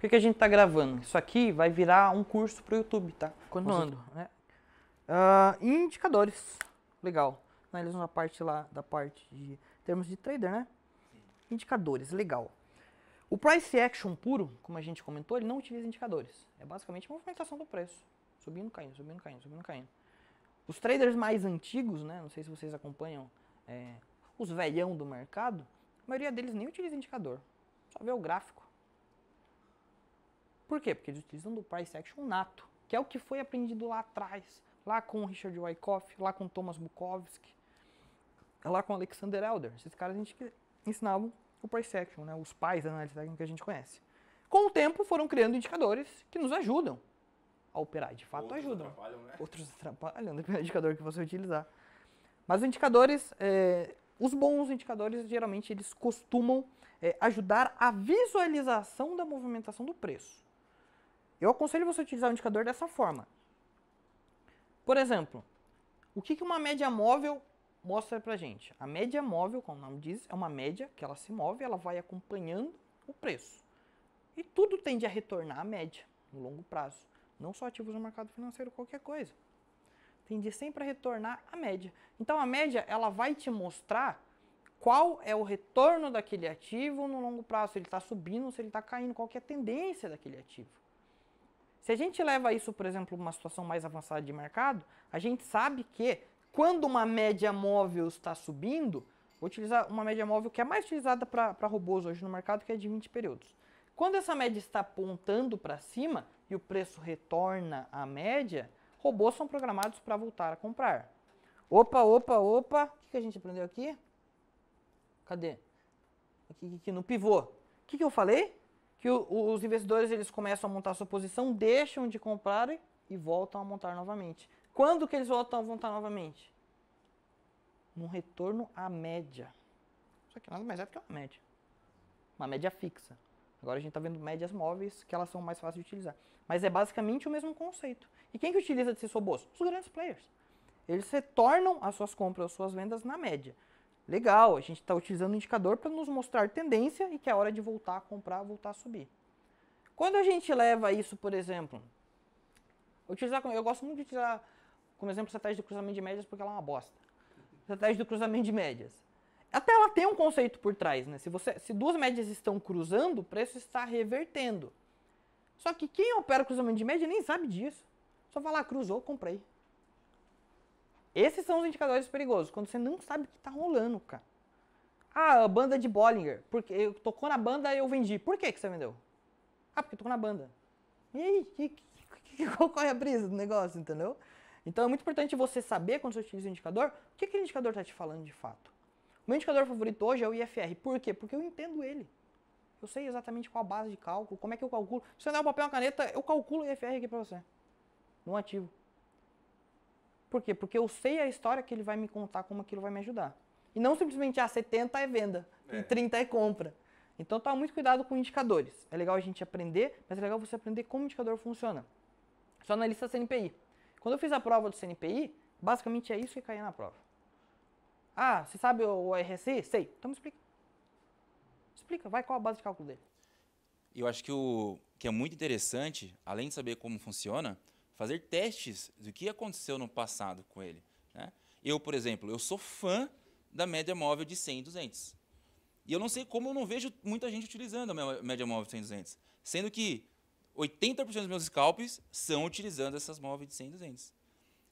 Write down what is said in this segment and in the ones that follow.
Por que a gente está gravando? Isso aqui vai virar um curso para o YouTube, tá? Continuando, né? Indicadores. Legal. Analisando a parte lá da parte de termos de trader, né? Indicadores, legal. O price action puro, como a gente comentou, ele não utiliza indicadores. É basicamente a movimentação do preço. Subindo, caindo, subindo, caindo, subindo, caindo. Os traders mais antigos, né? Não sei se vocês acompanham os velhão do mercado, a maioria deles nem utiliza indicador. Só vê o gráfico. Por quê? Porque eles utilizam do price action nato, que é o que foi aprendido lá atrás, lá com o Richard Wyckoff, lá com o Thomas Bukowski, lá com o Alexander Elder. Esses caras a gente ensinavam o price action, né? Os pais da análise técnica que a gente conhece. Com o tempo foram criando indicadores que nos ajudam a operar, de fato ajudam. Né? Outros atrapalham, depende do indicador que você utilizar. Mas os indicadores, os bons indicadores, geralmente eles costumam ajudar a visualização da movimentação do preço. Eu aconselho você a utilizar o indicador dessa forma. Por exemplo, o que uma média móvel mostra pra gente? A média móvel, como o nome diz, é uma média que ela se move, ela vai acompanhando o preço. E tudo tende a retornar à média, no longo prazo. Não só ativos no mercado financeiro, qualquer coisa. Tende sempre a retornar à média. Então a média, ela vai te mostrar qual é o retorno daquele ativo no longo prazo. Se ele está subindo, se ele está caindo, qual que é a tendência daquele ativo. Se a gente leva isso, por exemplo, para uma situação mais avançada de mercado, a gente sabe que quando uma média móvel está subindo, vou utilizar uma média móvel que é mais utilizada para robôs hoje no mercado, que é de 20 períodos. Quando essa média está apontando para cima e o preço retorna à média, robôs são programados para voltar a comprar. Opa! O que a gente aprendeu aqui? Cadê? Aqui no pivô. O que eu falei? Que os investidores eles começam a montar sua posição, deixam de comprar e voltam a montar novamente. Quando que eles voltam a montar novamente? Num retorno à média. Isso aqui nada mais é do que uma média. Uma média fixa. Agora a gente está vendo médias móveis, que elas são mais fáceis de utilizar. Mas é basicamente o mesmo conceito. E quem que utiliza desses robôs? Os grandes players. Eles retornam as suas compras, as suas vendas na média. Legal, a gente está utilizando o indicador para nos mostrar tendência e que é hora de voltar a comprar, voltar a subir. Quando a gente leva isso, por exemplo, eu gosto muito de utilizar como exemplo a estratégia de cruzamento de médias porque ela é uma bosta. Estratégia do cruzamento de médias. Até ela tem um conceito por trás, né? Se duas médias estão cruzando, o preço está revertendo. Só que quem opera cruzamento de média nem sabe disso. Só vai lá, cruzou, comprei. Esses são os indicadores perigosos, quando você não sabe o que está rolando, cara. Ah, a banda de Bollinger, porque eu tocou na banda e eu vendi. Por que você vendeu? Ah, porque tocou na banda. E aí, qual é a brisa do negócio, entendeu? Então é muito importante você saber, quando você utiliza o indicador, o que aquele indicador está te falando de fato. O meu indicador favorito hoje é o IFR. Por quê? Porque eu entendo ele. Eu sei exatamente qual a base de cálculo, como é que eu calculo. Se você der um papel e uma caneta, eu calculo o IFR aqui para você. No ativo. Por quê? Porque eu sei a história que ele vai me contar, como aquilo vai me ajudar. E não simplesmente, 70 é venda e 30 é compra. Então toma muito cuidado com indicadores. É legal a gente aprender, mas é legal você aprender como o indicador funciona. Só na lista CNPI. Quando eu fiz a prova do CNPI, basicamente é isso que caía na prova. Ah, você sabe o RSI? Sei. Então me explica. Explica, vai, qual a base de cálculo dele? Eu acho que o que é muito interessante, além de saber como funciona, fazer testes do que aconteceu no passado com ele. Né? Eu, por exemplo, eu sou fã da média móvel de 100 e 200. E eu não sei como eu não vejo muita gente utilizando a média móvel de 100 e 200. Sendo que 80% dos meus scalps são utilizando essas móveis de 100 e 200.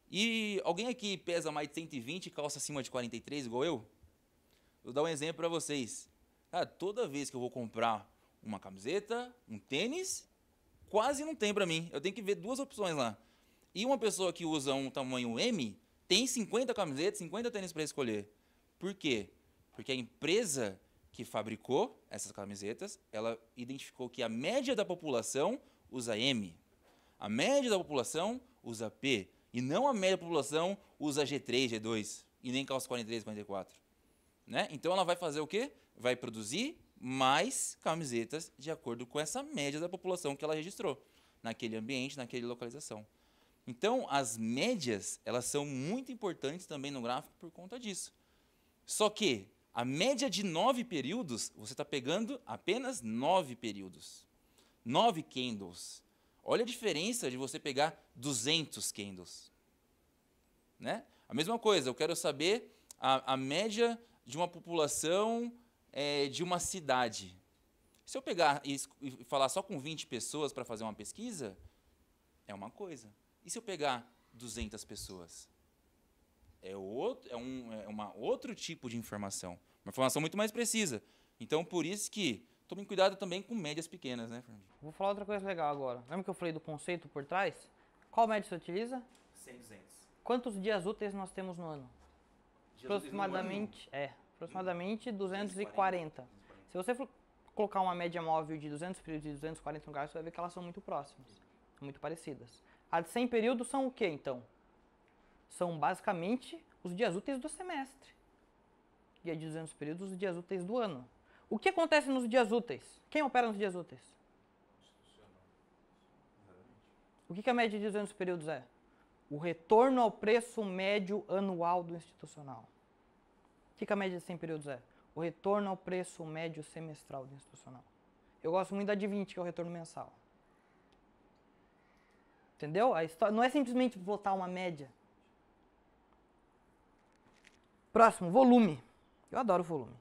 E alguém aqui pesa mais de 120 e calça acima de 43, igual eu? Vou dar um exemplo para vocês. Toda vez que eu vou comprar uma camiseta, um tênis, quase não tem para mim. Eu tenho que ver duas opções lá. E uma pessoa que usa um tamanho M tem 50 camisetas, 50 tênis para escolher. Por quê? Porque a empresa que fabricou essas camisetas, ela identificou que a média da população usa M. A média da população usa P. E não a média da população usa G3, G2. E nem calça 43, 44. Né? Então ela vai fazer o quê? Vai produzir mais camisetas de acordo com essa média da população que ela registrou naquele ambiente, naquela localização. Então, as médias, elas são muito importantes também no gráfico por conta disso. Só que a média de 9 períodos, você está pegando apenas 9 períodos. 9 candles. Olha a diferença de você pegar 200 candles. Né? A mesma coisa, eu quero saber a média de uma população de uma cidade. Se eu pegar e falar só com 20 pessoas para fazer uma pesquisa, é uma coisa. E se eu pegar 200 pessoas? É outro tipo de informação. Uma informação muito mais precisa. Então, por isso que tomem cuidado também com médias pequenas, né, Fernando? Vou falar outra coisa legal agora. Lembra que eu falei do conceito por trás? Qual média você utiliza? 100, 200. Quantos dias úteis nós temos no ano? Aproximadamente 240. Se você for colocar uma média móvel de 200 períodos e 240 lugares, você vai ver que elas são muito próximas, muito parecidas. A de 100 períodos são o que, então? São basicamente os dias úteis do semestre. E a de 200 períodos, os dias úteis do ano. O que acontece nos dias úteis? Quem opera nos dias úteis? O que a média de 200 períodos é? O retorno ao preço médio anual do institucional. O que a média de 100 períodos é? O retorno ao preço médio semestral do institucional. Eu gosto muito da de 20, que é o retorno mensal. Entendeu? A história não é simplesmente botar uma média. Próximo, volume. Eu adoro volume.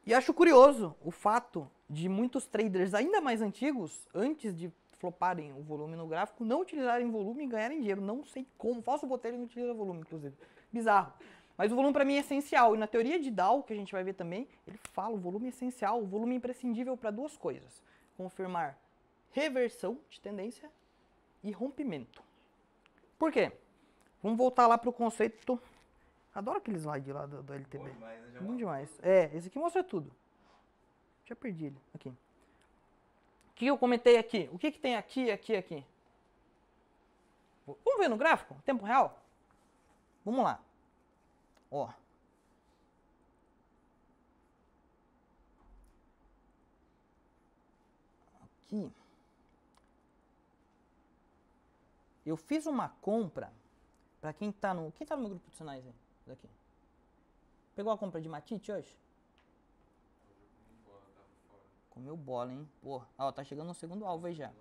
E acho curioso o fato de muitos traders ainda mais antigos, antes de floparem o volume no gráfico, não utilizarem volume e ganharem dinheiro. Não sei como. Falso botelho não utiliza volume, inclusive. Bizarro. Mas o volume para mim é essencial. E na teoria de Dow, que a gente vai ver também, ele fala o volume é essencial. O volume é imprescindível para duas coisas. Confirmar reversão de tendência e rompimento. Por quê? Vamos voltar lá para o conceito. Adoro aquele slide lá do LTB. Bom demais, né? Bom demais. Esse aqui mostra tudo. Já perdi ele. Aqui. O que eu comentei aqui? O que tem aqui, aqui? Vamos ver no gráfico? Tempo real? Vamos lá. Ó. Aqui. Eu fiz uma compra para quem tá no meu grupo de sinais aí, daqui. Pegou a compra de Matite hoje? Comeu bola, hein? Porra. Ó, tá chegando no segundo alvo aí já.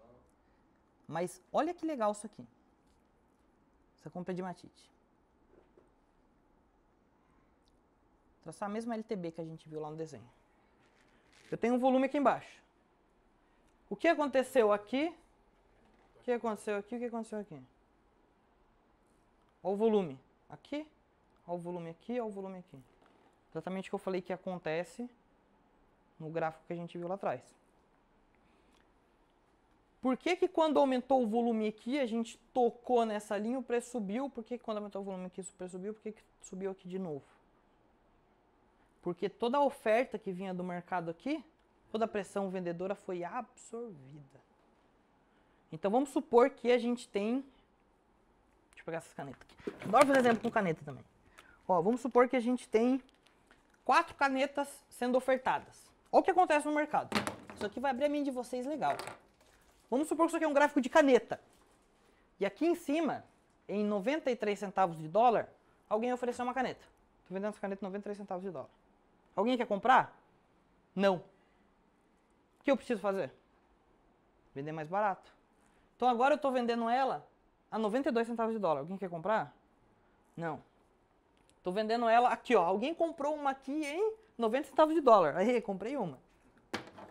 Mas olha que legal isso aqui. Essa compra de Matite. Traçar a mesma LTB que a gente viu lá no desenho. Eu tenho um volume aqui embaixo. O que aconteceu aqui? O que aconteceu aqui? O que aconteceu aqui? Olha o volume aqui. Olha o volume aqui. Olha o volume aqui. Exatamente o que eu falei que acontece no gráfico que a gente viu lá atrás. Por que quando aumentou o volume aqui, a gente tocou nessa linha, o preço subiu? Por que quando aumentou o volume aqui, o preço subiu? Por que subiu aqui de novo? Porque toda a oferta que vinha do mercado aqui, toda a pressão vendedora foi absorvida. Então vamos supor que a gente tem... Deixa eu pegar essas canetas aqui. Adoro fazer exemplo com caneta também. Ó, vamos supor que a gente tem 4 canetas sendo ofertadas. Olha o que acontece no mercado. Isso aqui vai abrir a mente de vocês legal. Vamos supor que isso aqui é um gráfico de caneta. E aqui em cima, em 93 centavos de dólar, alguém ofereceu uma caneta. Estou vendendo essa caneta 93 centavos de dólar. Alguém quer comprar? Não. O que eu preciso fazer? Vender mais barato. Então agora eu estou vendendo ela a 92 centavos de dólar. Alguém quer comprar? Não. Estou vendendo ela aqui, ó. Alguém comprou uma aqui em 90 centavos de dólar. Aí, comprei uma.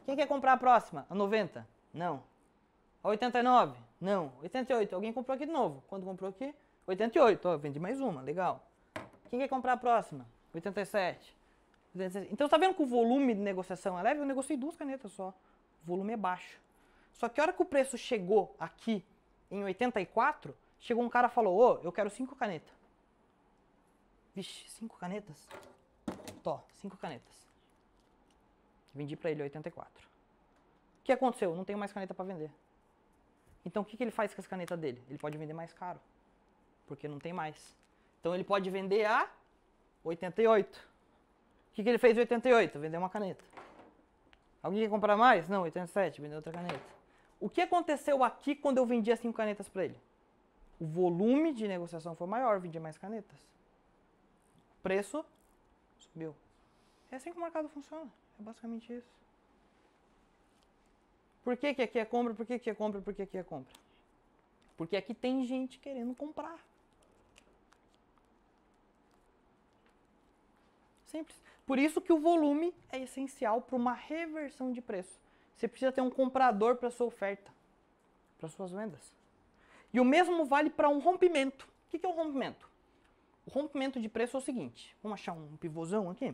Quem quer comprar a próxima? A 90? Não. A 89? Não. 88. Alguém comprou aqui de novo. Quando comprou aqui? 88. Ó, vendi mais uma. Legal. Quem quer comprar a próxima? 87. 87. Então, tá vendo que o volume de negociação é leve? Eu negociei 2 canetas só. O volume é baixo. Só que a hora que o preço chegou aqui em 84, chegou um cara e falou, ô, eu quero 5 canetas. Vixe, 5 canetas? Tó, 5 canetas. Vendi pra ele 84. O que aconteceu? Não tenho mais caneta pra vender. Então o que ele faz com as canetas dele? Ele pode vender mais caro. Porque não tem mais. Então ele pode vender a 88. O que ele fez em 88? Vendeu uma caneta. Alguém quer comprar mais? Não, 87, vendeu outra caneta. O que aconteceu aqui quando eu vendi as 5 canetas para ele? O volume de negociação foi maior, vendia mais canetas. O preço subiu. É assim que o mercado funciona. É basicamente isso. Por que que aqui é compra, por que que é compra, por que que é compra? Porque aqui tem gente querendo comprar. Simples. Por isso que o volume é essencial para uma reversão de preço. Você precisa ter um comprador para sua oferta, para suas vendas. E o mesmo vale para um rompimento. O que é um rompimento? O rompimento de preço é o seguinte. Vamos achar um pivôzão aqui?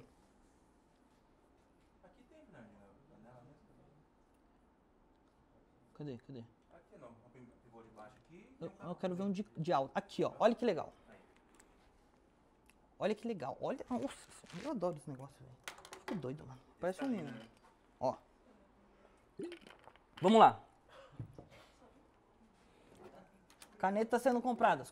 Aqui tem, né? Cadê? Aqui não. O pivô de baixo aqui. Eu quero ver um de alto. Aqui, ó. Olha que legal. Olha que legal. Olha. Nossa, eu adoro esse negócio, velho. Fico doido, mano. Parece um menino. Ó. Vamos lá. Canetas sendo compradas.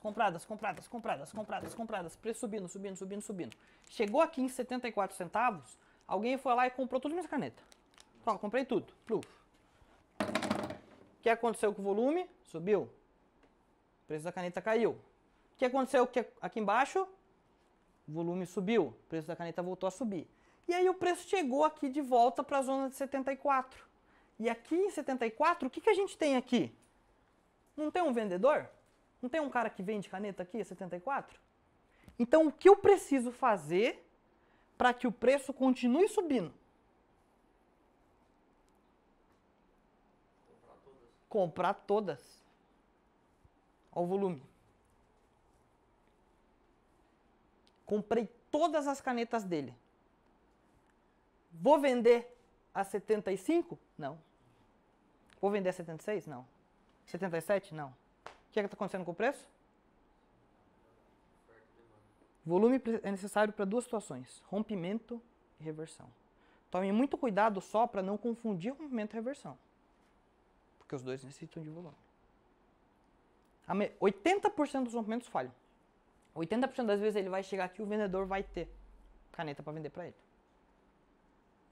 Preço subindo. Chegou aqui em 74 centavos. Alguém foi lá e comprou todas as minhas canetas. Ó, comprei tudo. Pluf. O que aconteceu com o volume? Subiu. O preço da caneta caiu. O que aconteceu aqui embaixo? O volume subiu. O preço da caneta voltou a subir. E aí o preço chegou aqui de volta para a zona de 74. E aqui em 74, o que a gente tem aqui? Não tem um vendedor? Não tem um cara que vende caneta aqui a 74? Então o que eu preciso fazer para que o preço continue subindo? Comprar todas. Olha o volume. Comprei todas as canetas dele. Vou vender a 75? Não. Vou vender a 76? Não. 77? Não. O que está acontecendo com o preço? Volume é necessário para duas situações: rompimento e reversão. Tome muito cuidado só para não confundir rompimento e reversão. Porque os dois necessitam de volume. 80% dos rompimentos falham. 80% das vezes ele vai chegar aqui e o vendedor vai ter caneta para vender para ele.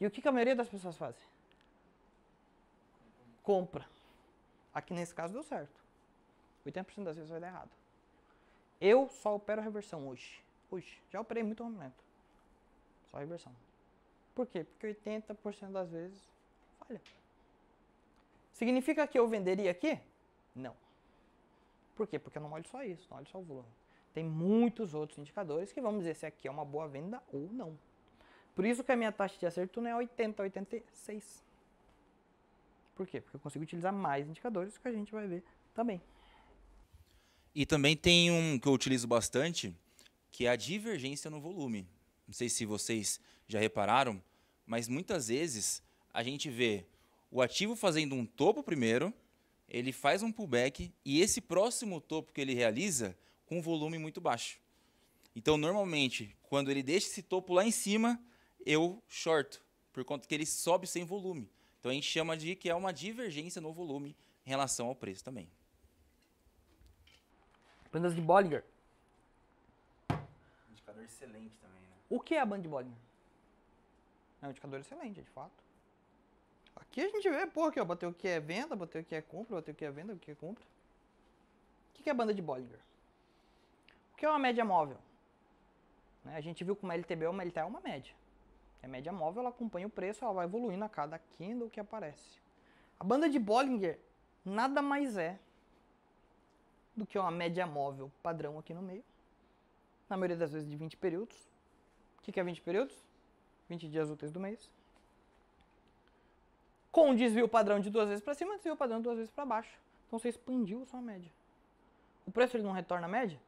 E o que a maioria das pessoas fazem? Compra. Aqui nesse caso deu certo. 80% das vezes vai dar errado. Eu só opero reversão hoje. Já operei muito rompimento. Só reversão. Por quê? Porque 80% das vezes falha. Significa que eu venderia aqui? Não. Por quê? Porque eu não olho só isso, não olho só o volume. Tem muitos outros indicadores que vamos dizer se aqui é uma boa venda ou não. Por isso que a minha taxa de acerto não é 80, 86. Por quê? Porque eu consigo utilizar mais indicadores que a gente vai ver também. E também tem um que eu utilizo bastante, que é a divergência no volume. Não sei se vocês já repararam, mas muitas vezes a gente vê o ativo fazendo um topo primeiro, ele faz um pullback e esse próximo topo que ele realiza com um volume muito baixo. Então, normalmente, quando ele deixa esse topo lá em cima, eu shorto, por conta que ele sobe sem volume. Então, a gente chama de que é uma divergência no volume em relação ao preço também. Bandas de Bollinger. Indicador excelente também, né? O que é a banda de Bollinger? É um indicador excelente, de fato. Aqui a gente vê, aqui, ó, bateu o que é venda, bateu o que é compra, bateu o que é venda, o que é compra. O que é a banda de Bollinger? O que é uma média móvel? A gente viu que uma LTB ou uma LTA é uma média. A média móvel, ela acompanha o preço, ela vai evoluindo a cada candle que aparece. A banda de Bollinger nada mais é do que uma média móvel padrão aqui no meio. Na maioria das vezes de 20 períodos. O que é 20 períodos? 20 dias úteis do mês. Com um desvio padrão de 2 vezes para cima, desvio padrão de 2 vezes para baixo. Então você expandiu a sua média. O preço ele não retorna a média?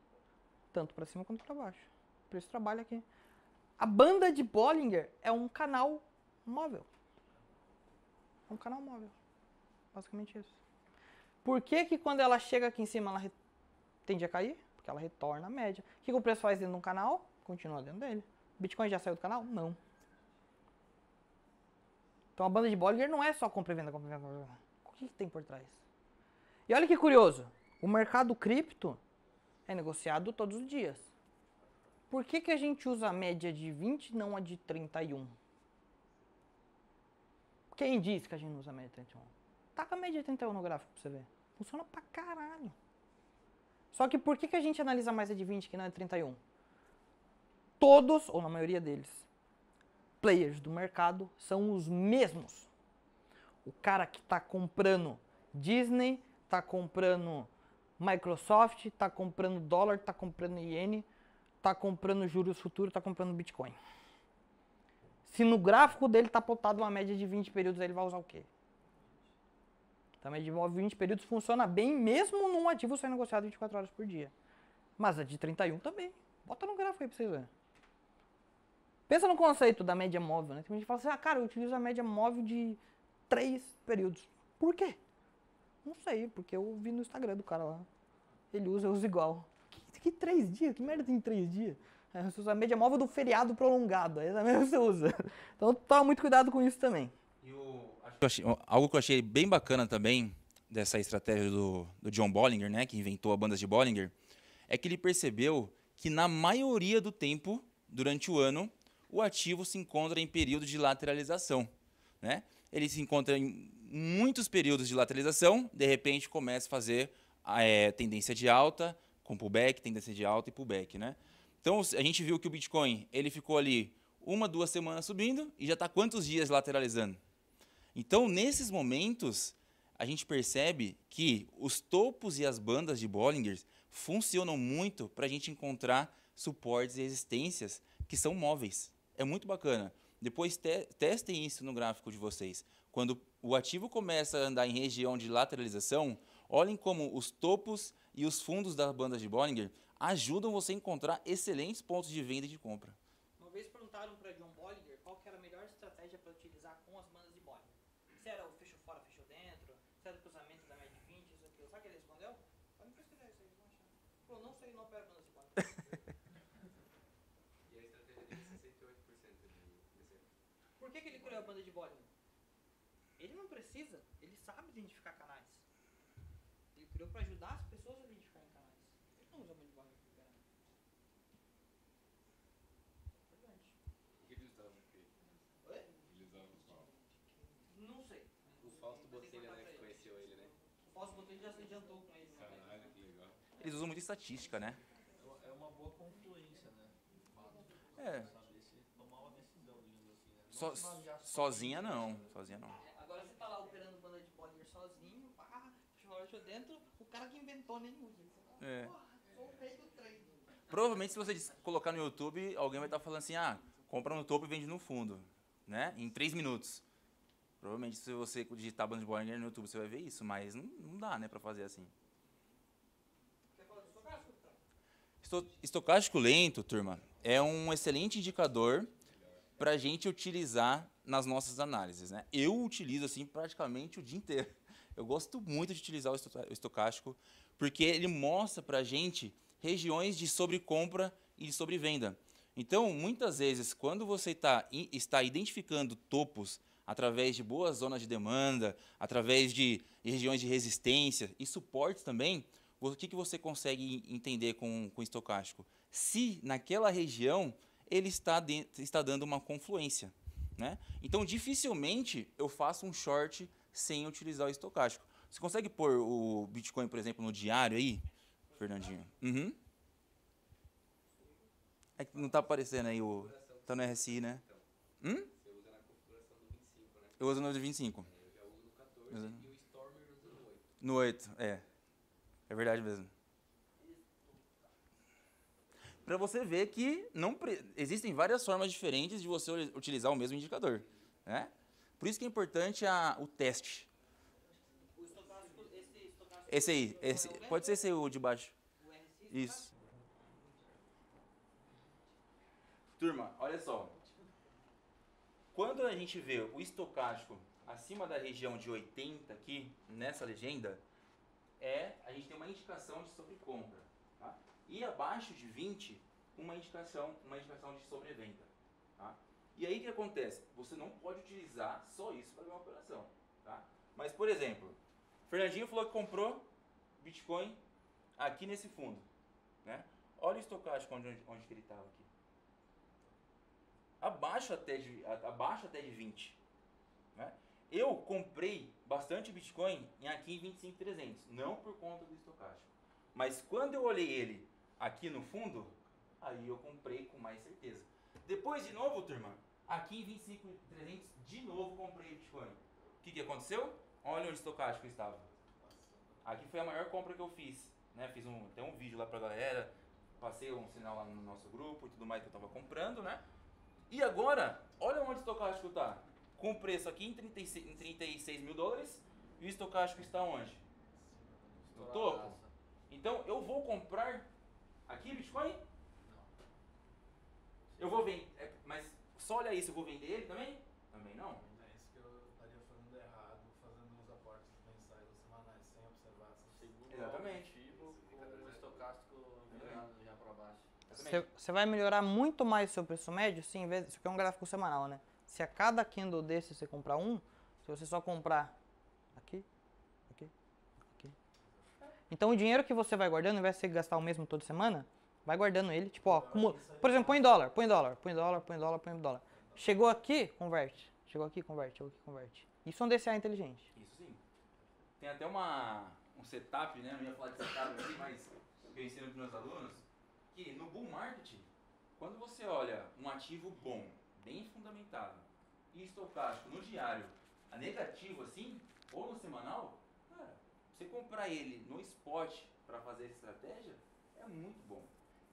Tanto para cima quanto para baixo. O preço trabalha aqui. A banda de Bollinger é um canal móvel. É um canal móvel. Basicamente isso. Por que quando ela chega aqui em cima ela tende a cair? Porque ela retorna a média. O que o preço faz dentro de um canal? Continua dentro dele. Bitcoin já saiu do canal? Não. Então a banda de Bollinger não é só compra e venda, compra e venda, compra e venda. O que tem por trás? E olha que curioso. O mercado cripto é negociado todos os dias. Por que a gente usa a média de 20 e não a de 31? Quem disse que a gente não usa a média de 31? Taca a média de 31 no gráfico pra você ver. Funciona pra caralho. Só que por que a gente analisa mais a de 20 que não a de 31? Todos, ou na maioria deles, players do mercado são os mesmos. O cara que está comprando Disney, está comprando Microsoft, está comprando dólar, está comprando iene, está comprando juros futuros, está comprando Bitcoin. Se no gráfico dele está plotado uma média de 20 períodos, ele vai usar o quê? A média de 20 períodos funciona bem mesmo num ativo sendo negociado 24 horas por dia. Mas a de 31 também. Bota no gráfico aí pra vocês verem. Pensa no conceito da média móvel, né? Tem gente que fala assim, cara, eu utilizo a média móvel de 3 períodos. Por quê? Não sei, porque eu vi no Instagram do cara lá. Ele usa, eu uso igual. Que 3 dias? Que merda tem 3 dias? Você usa a média móvel do feriado prolongado. Aí também você usa. Então toma muito cuidado com isso também. Algo que eu achei bem bacana também dessa estratégia do John Bollinger, né, que inventou a bandas de Bollinger, é que ele percebeu que na maioria do tempo, durante o ano, o ativo se encontra em período de lateralização, né? Ele se encontra em muitos períodos de lateralização, de repente começa a fazer tendência de alta, com pullback, tendência de alta e pullback, né? Então a gente viu que o Bitcoin ele ficou ali 1, 2 semanas subindo e já está quantos dias lateralizando? Então, nesses momentos, a gente percebe que os topos e as bandas de Bollinger funcionam muito para a gente encontrar suportes e resistências que são móveis. É muito bacana. Depois testem isso no gráfico de vocês. Quando o ativo começa a andar em região de lateralização, olhem como os topos e os fundos das bandas de Bollinger ajudam você a encontrar excelentes pontos de venda e de compra. Uma vez perguntaram para John Bollinger qual que era a melhor estratégia para utilizar com as bandas de Bollinger. Se era o fecho fora, fecho dentro, se era o cruzamento da média de 20, isso aqui. Sabe o que ele respondeu? Pode me pesquisar isso aí, vão achar. Falou, não sei, não opero bandas de Bollinger. E a estratégia dele é 68% de crescimento. Por que ele criou a banda de Bollinger? Ele não precisa, ele sabe identificar canais. Ele criou para ajudar as pessoas a identificarem canais. Ele não usa a banda de Bollinger para liberar. Importante. O que eles usavam o quê? Oi? Eles usavam qual? Não sei. O Fausto Botelho, né, que conheceu ele, né? O Fausto Botelho já se adiantou com ele. Caralho, que legal. Eles usam muito estatística, né? É uma boa confluência, né? De fato. É. Saber se tomar uma decisão, digamos assim, né? Sozinha não. Sozinha não. Agora você tá lá operando banda de Bollinger sozinho, deixa dentro, o cara que inventou nem usa. É. Porra, sou o rei do trem. Provavelmente se você colocar no YouTube, alguém vai estar falando assim, compra no topo e vende no fundo, né? Em 3 minutos. Provavelmente se você digitar banda de Bollinger no YouTube, você vai ver isso, mas não dá, né, pra fazer assim. Quer falar do estocástico? Estocástico lento, turma, é um excelente indicador para a gente utilizar nas nossas análises, né? Eu utilizo assim praticamente o dia inteiro. Eu gosto muito de utilizar o estocástico porque ele mostra para a gente regiões de sobrecompra e de sobrevenda. Então, muitas vezes, quando você está identificando topos através de boas zonas de demanda, através de regiões de resistência e suportes também, o que você consegue entender com o estocástico? Se naquela região ele está dando uma confluência, né? Então, dificilmente eu faço um short sem utilizar o estocástico. Você consegue pôr o Bitcoin, por exemplo, no diário aí, Fernandinho? Uhum. É que não está aparecendo aí tá no RSI, né? Você usa na configuração do 25, né? Eu uso no 25. Eu já uso no 14 e o Stormer usa no 8. No 8, é. É verdade mesmo. Para você ver que existem várias formas diferentes de você utilizar o mesmo indicador, né? Por isso que é importante o teste. O estocástico, esse estocástico... Esse aí, pode ser esse aí, o de baixo. O RSI? Isso. Turma, olha só. Quando a gente vê o estocástico acima da região de 80 aqui, nessa legenda, a gente tem uma indicação de sobrecompra. Tá? E abaixo de 20, uma indicação de sobrevenda. Tá? E aí o que acontece? Você não pode utilizar só isso para uma operação. Tá? Mas, por exemplo, Fernandinho falou que comprou Bitcoin aqui nesse fundo. Né? Olha o estocástico onde que ele estava aqui. Abaixo até de 20. Né? Eu comprei bastante Bitcoin aqui em 25.300, não por conta do estocástico. Mas quando eu olhei ele aqui no fundo, aí eu comprei com mais certeza. Depois de novo, turma, aqui em 25.300, de novo comprei Bitcoin. que aconteceu? Olha onde o estocástico estava. Aqui foi a maior compra que eu fiz. Né? Fiz até um vídeo lá pra galera, passei um sinal lá no nosso grupo e tudo mais que eu tava comprando, né? E agora, olha onde o estocástico tá. Com o preço aqui em 36 mil dólares e o estocástico está onde? No topo. Então eu vou comprar aqui Bitcoin? Não. Eu vou vender, mas só olha isso, eu vou vender ele também? Também não. É isso que eu estaria fazendo errado, fazendo os aportes mensais ou semanais, sem observar essas... Seguro Exatamente. objetivo com o estocástico virado já para baixo. Você vai melhorar muito mais o seu preço médio, sim, em vez, isso aqui é um gráfico semanal, né? Se a cada candle desse você comprar um, se você só comprar aqui, aqui, aqui. Então o dinheiro que você vai guardando, ao invés de você gastar o mesmo toda semana, vai guardando ele, tipo, ó, por exemplo, põe em dólar, põe em dólar, põe em dólar, põe em dólar, põe em dólar. Chegou aqui, converte. Chegou aqui, converte, chegou aqui, converte. Isso é um DCA inteligente. Isso sim. Tem até um setup, né? Eu não ia falar de setup aqui, mas eu ensino para os meus alunos que no bull market, quando você olha um ativo bom, bem fundamentado, e estocástico no diário, a negativo assim, ou no semanal, cara, você comprar ele no spot para fazer essa estratégia é muito bom.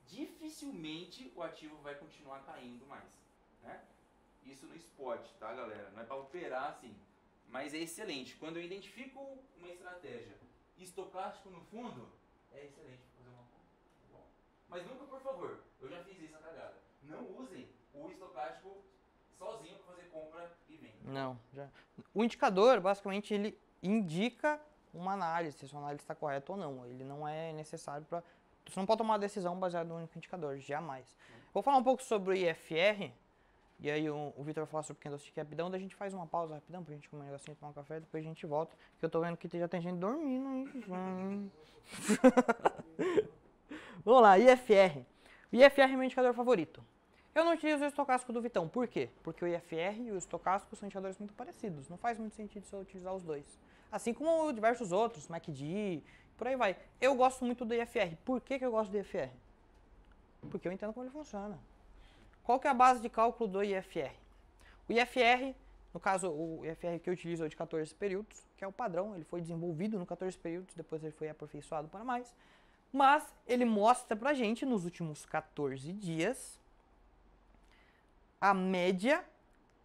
Dificilmente o ativo vai continuar caindo mais, né? Isso no spot, tá, galera? Não é para operar assim, mas é excelente. Quando eu identifico uma estratégia estocástico no fundo, é excelente para fazer uma compra. Bom, mas nunca, por favor, eu já fiz isso na cagada. Não usem o estocástico sozinho para fazer compra e venda. Não, já. O indicador, basicamente, ele indica uma análise, se a sua análise está correta ou não. Ele não é necessário para... Você não pode tomar uma decisão baseada no único indicador, jamais. Vou falar um pouco sobre o IFR, e aí o Vitor vai falar sobre o Candlestick rapidão, daí a gente faz uma pausa rapidão pra gente comer um negocinho, tomar um café, depois a gente volta, que eu tô vendo que já tem gente dormindo aí. Vamos lá, IFR. O IFR é meu indicador favorito. Eu não utilizo o estocástico do Vitão. Por quê? Porque o IFR e o estocástico são indicadores muito parecidos. Não faz muito sentido se eu utilizar os dois. Assim como diversos outros, MACD, por aí vai. Eu gosto muito do IFR. Por que eu gosto do IFR? Porque eu entendo como ele funciona. Qual que é a base de cálculo do IFR? O IFR, no caso, o IFR que eu utilizo é o de 14 períodos, que é o padrão. Ele foi desenvolvido no 14 períodos, depois ele foi aperfeiçoado para mais. Mas ele mostra pra gente, nos últimos 14 dias, a média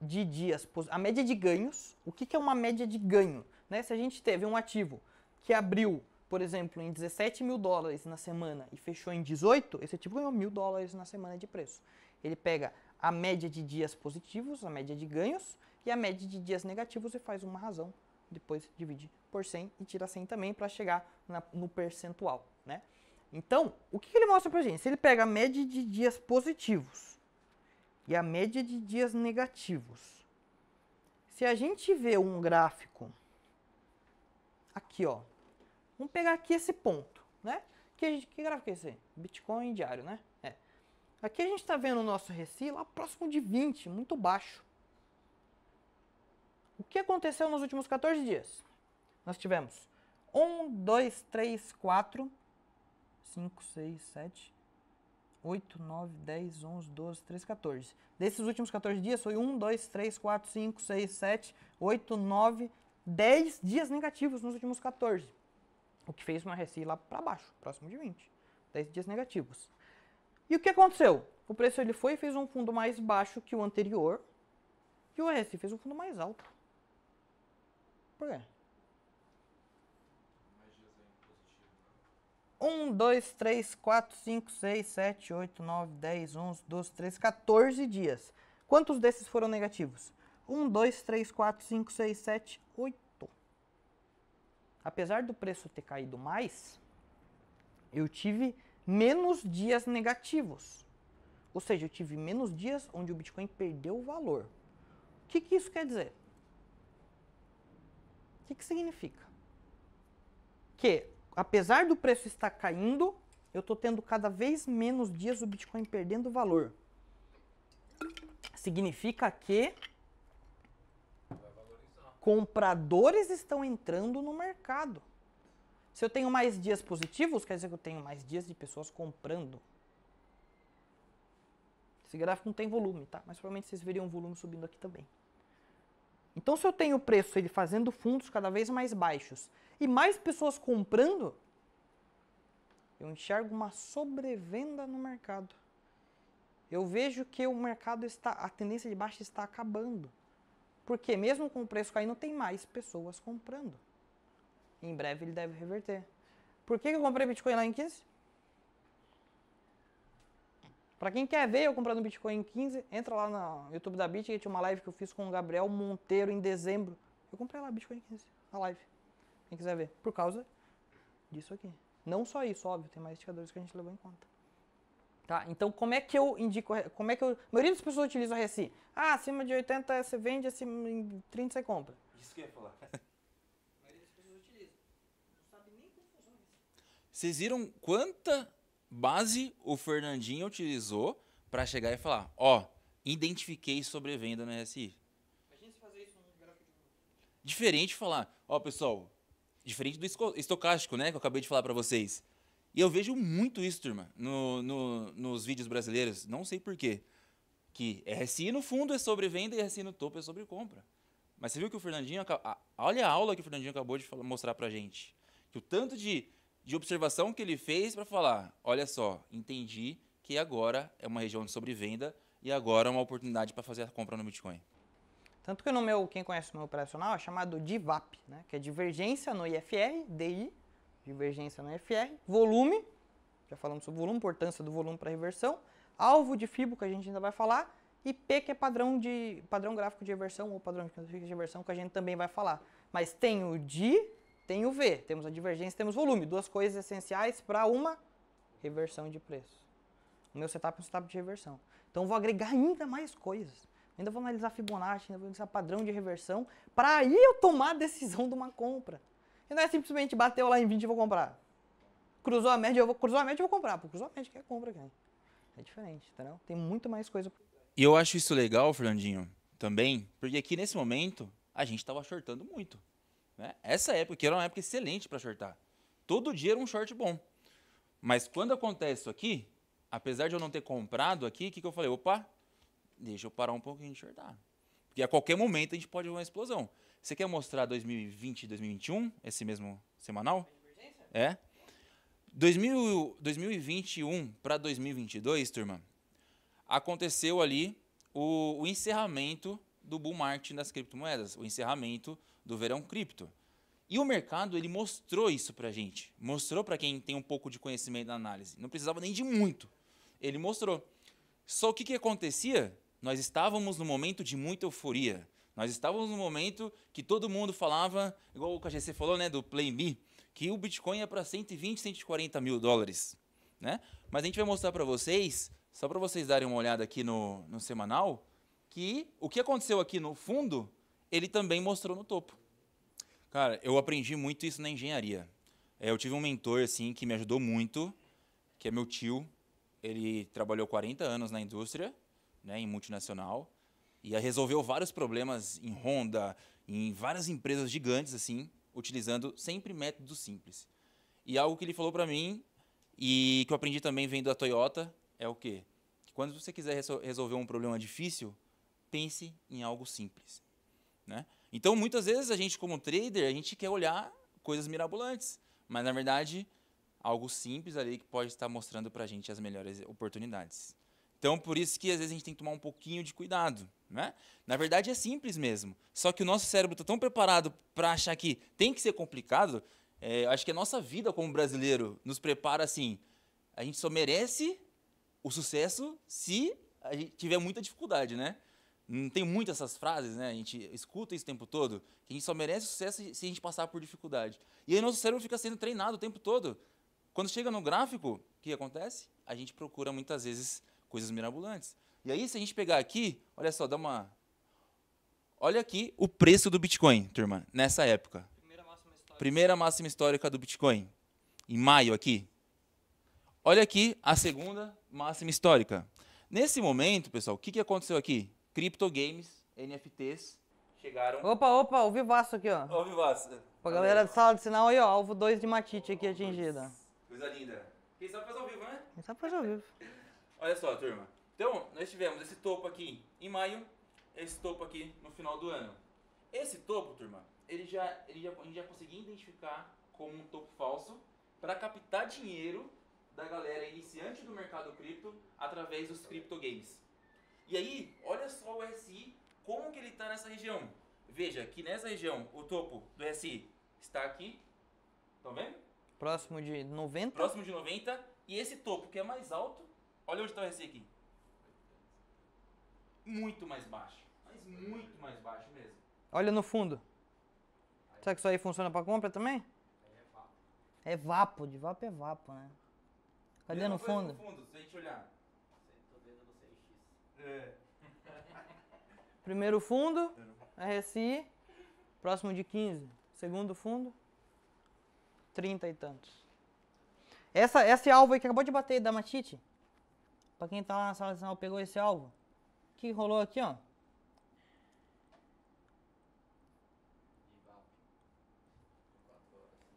de dias, a média de ganhos. O que é uma média de ganho? Né? Se a gente teve um ativo que abriu, por exemplo, em 17 mil dólares na semana e fechou em 18, esse ativo ganhou 1.000 dólares na semana de preço. Ele pega a média de dias positivos, a média de ganhos, e a média de dias negativos e faz uma razão. Depois divide por 100 e tira 100 também para chegar no percentual. Né? Então, o que ele mostra pra gente? Se ele pega a média de dias positivos e a média de dias negativos. Se a gente vê um gráfico aqui, ó. Vamos pegar aqui esse ponto, né? Que gráfico é esse? Bitcoin diário, né? É. Aqui a gente está vendo o nosso RSI lá próximo de 20, muito baixo. O que aconteceu nos últimos 14 dias? Nós tivemos 1, 2, 3, 4, 5, 6, 7, 8, 9, 10, 11, 12, 13, 14. Desses últimos 14 dias foi 1, 2, 3, 4, 5, 6, 7, 8, 9, 10 dias negativos nos últimos 14. O que fez uma RSI lá para baixo, próximo de 20. 10 dias negativos. E o que aconteceu? O preço ele foi e fez um fundo mais baixo que o anterior. E o RSI fez um fundo mais alto. Por quê? 1, 2, 3, 4, 5, 6, 7, 8, 9, 10, 11, 12, 13, 14 dias. Quantos desses foram negativos? 1, 2, 3, 4, 5, 6, 7, 8. Apesar do preço ter caído mais, eu tive menos dias negativos. Ou seja, eu tive menos dias onde o Bitcoin perdeu o valor. O que isso quer dizer? O que significa? Que, apesar do preço estar caindo, eu estou tendo cada vez menos dias o Bitcoin perdendo valor. Significa que compradores estão entrando no mercado. Se eu tenho mais dias positivos, quer dizer que eu tenho mais dias de pessoas comprando. Esse gráfico não tem volume, tá? Mas provavelmente vocês veriam o volume subindo aqui também. Então, se eu tenho o preço ele fazendo fundos cada vez mais baixos e mais pessoas comprando, eu enxergo uma sobrevenda no mercado. Eu vejo que o mercado a tendência de baixa está acabando. Porque mesmo com o preço caindo, tem mais pessoas comprando. Em breve ele deve reverter. Por que eu comprei Bitcoin lá em 15? Para quem quer ver eu comprando Bitcoin em 15, entra lá no YouTube da Bit, que tinha uma live que eu fiz com o Gabriel Monteiro em dezembro. Eu comprei lá Bitcoin em 15, a live. Quem quiser ver. Por causa disso aqui. Não só isso, óbvio, tem mais indicadores que a gente levou em conta. Tá, então como é que eu indico, como é que eu, a maioria das pessoas utiliza o RSI. Ah, acima de 80 você vende, acima de 30 você compra. Isso que eu ia falar. A maioria das pessoas utiliza. Não sabe nem como funciona isso. Vocês viram quanta base o Fernandinho utilizou para chegar e falar, ó, identifiquei sobrevenda no RSI. Imagina se fazer isso num gráfico de um. Diferente de falar, ó, pessoal, diferente do estocástico, né, que eu acabei de falar para vocês. E eu vejo muito isso, turma, nos vídeos brasileiros, não sei porquê. Que RSI no fundo é sobrevenda e RSI no topo é sobrecompra. Mas você viu que o Fernandinho, olha a aula que o Fernandinho acabou de mostrar pra gente. Que o tanto de observação que ele fez para falar, olha só, entendi que agora é uma região de sobrevenda e agora é uma oportunidade para fazer a compra no Bitcoin. Tanto que quem conhece o meu operacional é chamado DIVAP, né? Que é divergência no IFR, DI, divergência no IFR, volume, já falamos sobre volume, importância do volume para reversão, alvo de FIBO, que a gente ainda vai falar, e P, que é padrão gráfico de reversão, ou padrão de reversão, que a gente também vai falar. Mas tem o DI, tem o V, temos a divergência, temos volume, duas coisas essenciais para uma reversão de preço. O meu setup é um setup de reversão. Então eu vou agregar ainda mais coisas. Ainda vou analisar Fibonacci, ainda vou analisar padrão de reversão, para aí eu tomar a decisão de uma compra. E não é simplesmente bateu lá em 20 e vou comprar. Cruzou a média, eu vou comprar. Porque cruzou a média, que é compra, cara. É diferente, entendeu? Tem muito mais coisa. E eu acho isso legal, Fernandinho, também, porque aqui nesse momento a gente estava shortando muito. Né? Essa época que era uma época excelente para shortar. Todo dia era um short bom. Mas quando acontece isso aqui, apesar de eu não ter comprado aqui, o que eu falei? Opa, deixa eu parar um pouquinho de shortar. Porque a qualquer momento a gente pode ver uma explosão. Você quer mostrar 2020 e 2021, esse mesmo semanal? É. 2021 para 2022, turma, aconteceu ali o encerramento do bull market das criptomoedas, o encerramento do verão cripto. E o mercado, ele mostrou isso pra gente. Mostrou para quem tem um pouco de conhecimento na análise. Não precisava nem de muito. Ele mostrou. Só o que acontecia? Nós estávamos num momento de muita euforia. Nós estávamos num momento que todo mundo falava, igual o KGC falou, né, do Play Me, que o Bitcoin ia para 120, 140 mil dólares. Né? Mas a gente vai mostrar para vocês, só para vocês darem uma olhada aqui no semanal, que o que aconteceu aqui no fundo, ele também mostrou no topo. Cara, eu aprendi muito isso na engenharia. Eu tive um mentor assim, que me ajudou muito, que é meu tio. Ele trabalhou 40 anos na indústria, né, em multinacional, e resolveu vários problemas em Honda, em várias empresas gigantes, assim, utilizando sempre métodos simples. E algo que ele falou para mim, e que eu aprendi também vendo da Toyota, é o quê? Que quando você quiser resolver um problema difícil, pense em algo simples. Né? Então, muitas vezes, a gente como trader, a gente quer olhar coisas mirabolantes, mas, na verdade, algo simples ali que pode estar mostrando para a gente as melhores oportunidades. Então, por isso que às vezes a gente tem que tomar um pouquinho de cuidado. Né? Na verdade, é simples mesmo. Só que o nosso cérebro está tão preparado para achar que tem que ser complicado, acho que a nossa vida como brasileiro nos prepara assim, a gente só merece o sucesso se a gente tiver muita dificuldade, né? Não tem muitas essas frases, né? A gente escuta isso o tempo todo, que a gente só merece o sucesso se a gente passar por dificuldade. E aí nosso cérebro fica sendo treinado o tempo todo. Quando chega no gráfico, o que acontece? A gente procura muitas vezes coisas mirabolantes. E aí, se a gente pegar aqui, olha só, olha aqui o preço do Bitcoin, turma, nessa época. Primeira máxima histórica do Bitcoin, em maio aqui. Olha aqui a segunda máxima histórica. Nesse momento, pessoal, o que aconteceu aqui? Crypto Games, NFTs, chegaram... Opa, ao vivaço aqui, ó. Ao vivaço. Pra galera de sala de sinal aí, ó, alvo 2 de matite aqui atingida. Coisa linda. Quem sabe fazer ao vivo, né? Quem sabe fazer ao vivo. Olha só, turma. Então, nós tivemos esse topo aqui em maio, esse topo aqui no final do ano. Esse topo, turma, a gente já conseguia identificar como um topo falso para captar dinheiro da galera iniciante do mercado cripto através dos criptogames. E aí, olha só o RSI, como que ele está nessa região. Veja que nessa região, o topo do RSI está aqui, estão vendo? Próximo de 90. Próximo de 90, e esse topo que é mais alto, olha onde está o RSI aqui. Muito mais baixo, mas muito mais baixo mesmo. Olha no fundo. Será que isso aí funciona para compra também? É vapo, de vapo é vapo, né? Cadê Mesma no coisa fundo? No fundo, se a gente olhar. Tô vendo no CX. É. Primeiro fundo, RSI, próximo de 15. Segundo fundo, 30 e tantos. Esse alvo aí que acabou de bater da Matite, pra quem tá lá na sala de sinal pegou esse alvo, o que rolou aqui, ó?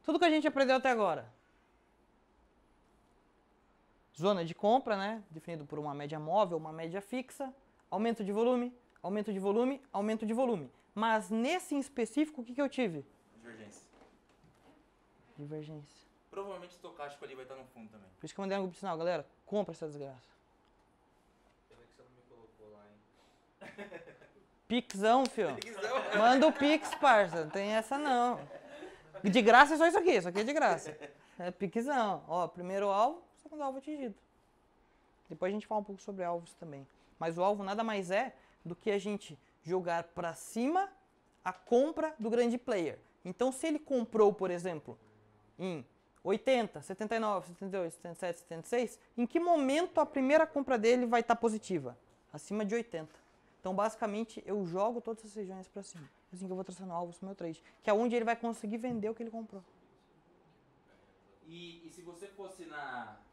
Tudo que a gente aprendeu até agora. Zona de compra, né? Definido por uma média móvel, uma média fixa. Aumento de volume, aumento de volume, aumento de volume. Mas nesse em específico, o que eu tive? Divergência. Divergência. Provavelmente o estocástico ali vai estar no fundo também. Por isso que eu mandei um grupo de sinal, galera. Compra essa desgraça. Pena que você não me colocou lá, hein? Pixão, fio. Manda o Pix, parça. Não tem essa não. De graça é só isso aqui. Isso aqui é de graça. É Pixão. Ó, primeiro alvo, segundo alvo atingido. Depois a gente fala um pouco sobre alvos também. Mas o alvo nada mais é do que a gente jogar pra cima a compra do grande player. Então, se ele comprou, por exemplo, em 80, 79, 78, 77, 76, em que momento a primeira compra dele vai estar positiva? Acima de 80. Então, basicamente, eu jogo todas as regiões para cima. Assim que eu vou traçando alvos pro meu trade. Que é onde ele vai conseguir vender o que ele comprou. E se você fosse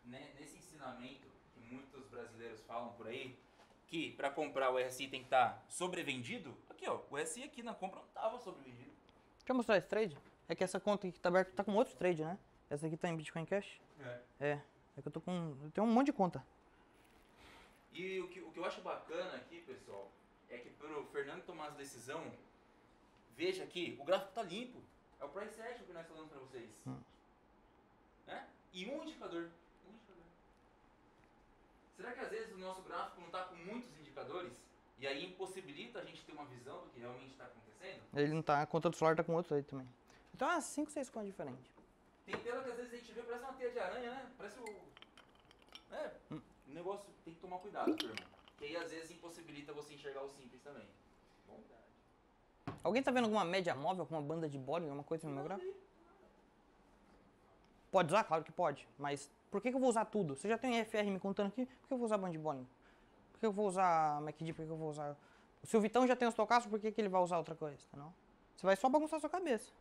nesse ensinamento que muitos brasileiros falam por aí, que para comprar o RSI tem que estar sobrevendido, aqui ó, o RSI aqui na compra não estava sobrevendido. Deixa eu mostrar esse trade. É que essa conta aqui que tá aberta tá com outros trade, né? Essa aqui tá em Bitcoin Cash. É que eu tô com... Eu tenho um monte de conta. E o que eu acho bacana aqui, pessoal, é que pro Fernando tomar essa decisão, veja aqui, o gráfico tá limpo. É o price action que nós falamos para vocês. Né? E um indicador. Será que às vezes o nosso gráfico não está com muitos indicadores e aí impossibilita a gente ter uma visão do que realmente está acontecendo? Ele não tá... A conta do celular tá com outro trade também. Então é umas 5, 6 contas diferentes. Tem tela que às vezes a gente vê, parece uma teia de aranha, né? Parece o... O negócio tem que tomar cuidado, turma. Que aí às vezes impossibilita você enxergar o simples também. Bom? Alguém tá vendo alguma média móvel, alguma banda de Bollinger, alguma coisa no meu gráfico? Pode usar? Claro que pode. Mas por que eu vou usar tudo? Você já tem FR me contando aqui, por que eu vou usar band de Bollinger? Por que eu vou usar MACD? Por que eu vou usar... Se o Vitão já tem os tocaços, por que ele vai usar outra coisa? Não? Você vai só bagunçar a sua cabeça.